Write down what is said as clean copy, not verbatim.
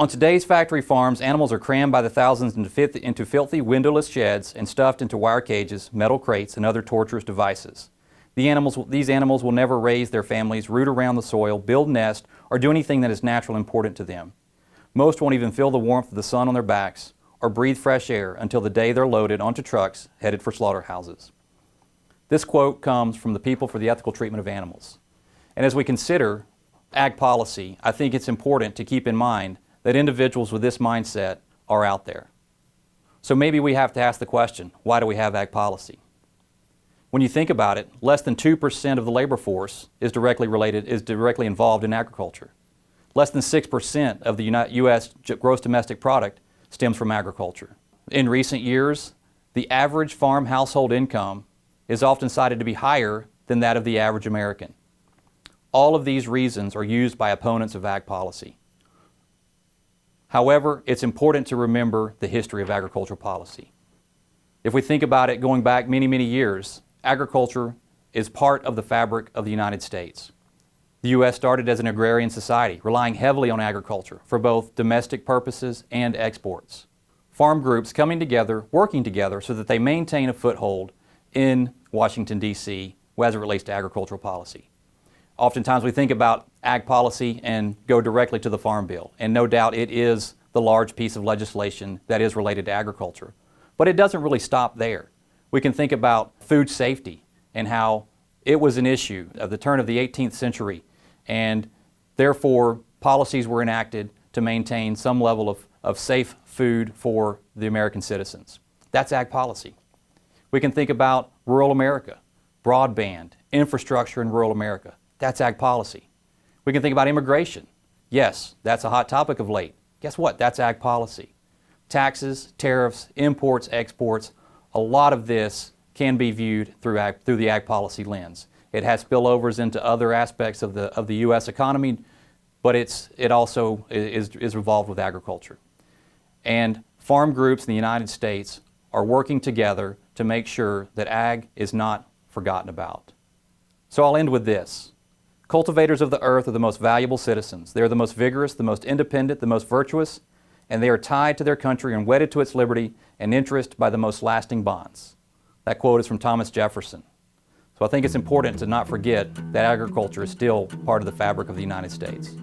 On today's factory farms, animals are crammed by the thousands into filthy, windowless sheds and stuffed into wire cages, metal crates, and other torturous devices. These animals will never raise their families, root around the soil, build nests, or do anything that is natural and important to them. Most won't even feel the warmth of the sun on their backs or breathe fresh air until the day they're loaded onto trucks headed for slaughterhouses. This quote comes from the People for the Ethical Treatment of Animals. And as we consider ag policy, I think it's important to keep in mind that individuals with this mindset are out there. So maybe we have to ask the question, why do we have ag policy? When you think about it, less than 2% of the labor force is directly involved in agriculture. Less than 6% of the U.S. gross domestic product stems from agriculture. In recent years, the average farm household income is often cited to be higher than that of the average American. All of these reasons are used by opponents of ag policy. However, it's important to remember the history of agricultural policy. If we think about it going back many, many years, agriculture is part of the fabric of the United States. The U.S. started as an agrarian society, relying heavily on agriculture for both domestic purposes and exports. Farm groups coming together, working together so that they maintain a foothold in Washington, D.C. as it relates to agricultural policy. Oftentimes we think about ag policy and go directly to the Farm Bill, and no doubt it is the large piece of legislation that is related to agriculture. But it doesn't really stop there. We can think about food safety and how it was an issue at the turn of the 18th century, and therefore policies were enacted to maintain some level of safe food for the American citizens. That's ag policy. We can think about rural America, broadband, infrastructure in rural America. That's ag policy. We can think about immigration. Yes, that's a hot topic of late. Guess what? That's ag policy. Taxes, tariffs, imports, exports, a lot of this can be viewed through the ag policy lens. It has spillovers into other aspects of the U.S. economy, but it also is involved with agriculture. And farm groups in the United States are working together to make sure that ag is not forgotten about. So I'll end with this. Cultivators of the earth are the most valuable citizens. They are the most vigorous, the most independent, the most virtuous, and they are tied to their country and wedded to its liberty and interest by the most lasting bonds. That quote is from Thomas Jefferson. So I think it's important to not forget that agriculture is still part of the fabric of the United States.